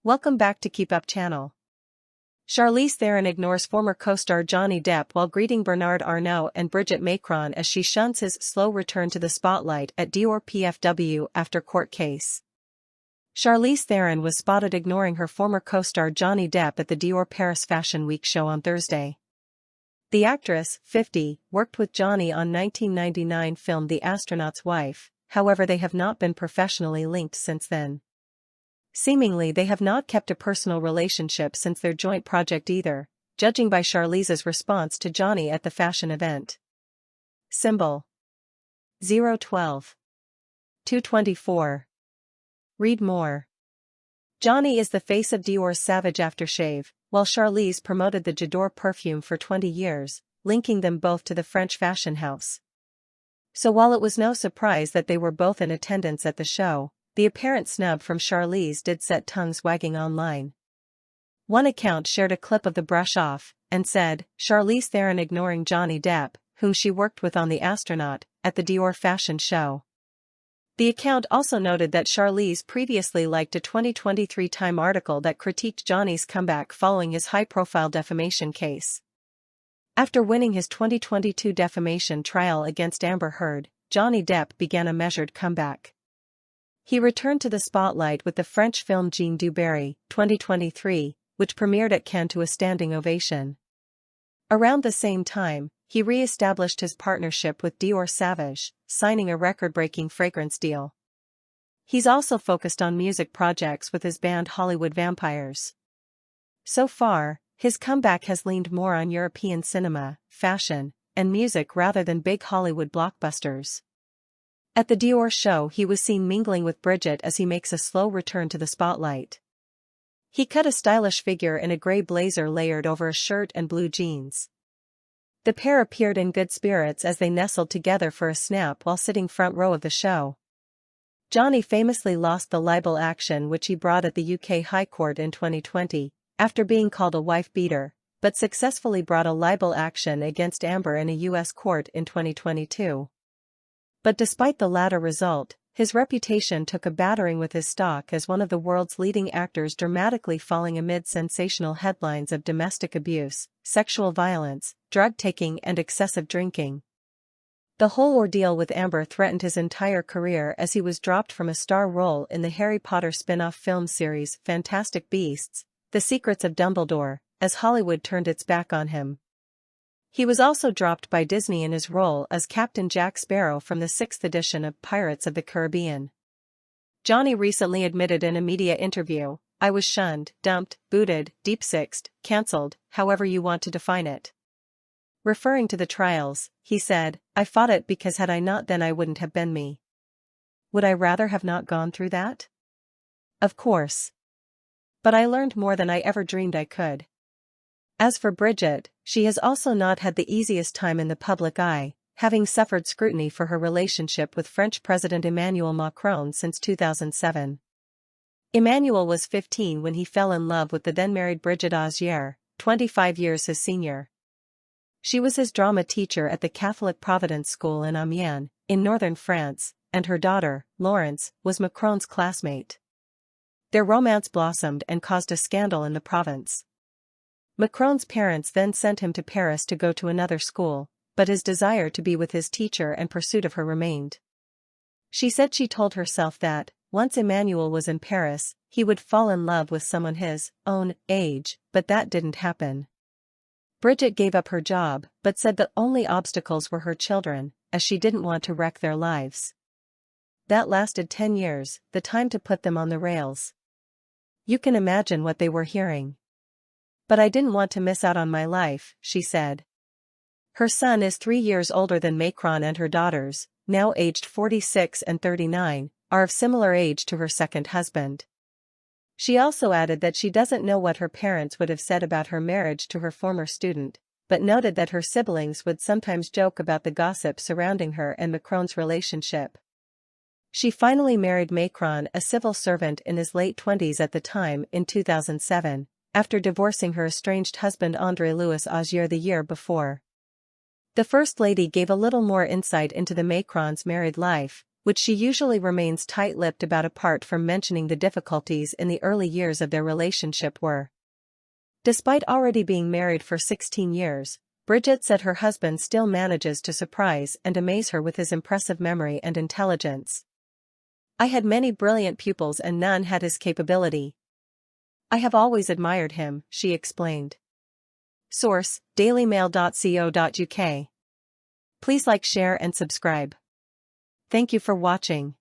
Welcome back to Keep Up channel. Charlize Theron ignores former co-star Johnny Depp while greeting Bernard Arnault and Brigitte Macron as she shuns his slow return to the spotlight at Dior PFW after court case. Charlize Theron was spotted ignoring her former co-star Johnny Depp at the Dior Paris Fashion Week show on Thursday. The actress, 50, worked with Johnny on 1999 film The Astronaut's Wife, however they have not been professionally linked since then. Seemingly they have not kept a personal relationship since their joint project either, judging by Charlize's response to Johnny at the fashion event. Symbol 012 224. Read more. Johnny is the face of Dior's Savage aftershave, while Charlize promoted the J'adore perfume for 20 years, linking them both to the French fashion house. So while it was no surprise that they were both in attendance at the show, the apparent snub from Charlize did set tongues wagging online. One account shared a clip of the brush-off, and said, Charlize Theron ignoring Johnny Depp, whom she worked with on The Astronaut, at the Dior fashion show. The account also noted that Charlize previously liked a 2023 Time article that critiqued Johnny's comeback following his high-profile defamation case. After winning his 2022 defamation trial against Amber Heard, Johnny Depp began a measured comeback. He returned to the spotlight with the French film Jean du Barry, 2023, which premiered at Cannes to a standing ovation. Around the same time, he re-established his partnership with Dior Sauvage, signing a record-breaking fragrance deal. He's also focused on music projects with his band Hollywood Vampires. So far, his comeback has leaned more on European cinema, fashion, and music rather than big Hollywood blockbusters. At the Dior show he was seen mingling with Brigitte as he makes a slow return to the spotlight. He cut a stylish figure in a grey blazer layered over a shirt and blue jeans. The pair appeared in good spirits as they nestled together for a snap while sitting front row of the show. Johnny famously lost the libel action which he brought at the UK High Court in 2020, after being called a wife-beater, but successfully brought a libel action against Amber in a US court in 2022. But despite the latter result, his reputation took a battering with his stock as one of the world's leading actors dramatically falling amid sensational headlines of domestic abuse, sexual violence, drug-taking and excessive drinking. The whole ordeal with Amber threatened his entire career as he was dropped from a star role in the Harry Potter spin-off film series Fantastic Beasts: The Secrets of Dumbledore, as Hollywood turned its back on him. He was also dropped by Disney in his role as Captain Jack Sparrow from the 6th edition of Pirates of the Caribbean. Johnny recently admitted in a media interview, "I was shunned, dumped, booted, deep-sixed, cancelled, however you want to define it." Referring to the trials, he said, "I fought it because had I not then I wouldn't have been me. Would I rather have not gone through that? Of course. But I learned more than I ever dreamed I could." As for Brigitte, she has also not had the easiest time in the public eye, having suffered scrutiny for her relationship with French President Emmanuel Macron since 2007. Emmanuel was 15 when he fell in love with the then-married Brigitte Augier, 25 years his senior. She was his drama teacher at the Catholic Providence School in Amiens, in northern France, and her daughter, Laurence, was Macron's classmate. Their romance blossomed and caused a scandal in the province. Macron's parents then sent him to Paris to go to another school, but his desire to be with his teacher and pursuit of her remained. She said she told herself that, once Emmanuel was in Paris, he would fall in love with someone his own age, but that didn't happen. Brigitte gave up her job, but said the only obstacles were her children, as she didn't want to wreck their lives. That lasted 10 years, the time to put them on the rails. You can imagine what they were hearing. But I didn't want to miss out on my life, she said. Her son is 3 years older than Macron, and her daughters, now aged 46 and 39, are of similar age to her second husband. She also added that she doesn't know what her parents would have said about her marriage to her former student, but noted that her siblings would sometimes joke about the gossip surrounding her and Macron's relationship. She finally married Macron, a civil servant in his late 20s at the time, in 2007. After divorcing her estranged husband André-Louis Augier the year before. The First Lady gave a little more insight into the Macrons' married life, which she usually remains tight-lipped about apart from mentioning the difficulties in the early years of their relationship were. Despite already being married for 16 years, Brigitte said her husband still manages to surprise and amaze her with his impressive memory and intelligence. "I had many brilliant pupils and none had his capability. I have always admired him," she explained. Source: dailymail.co.uk. Please like, share and subscribe. Thank you for watching.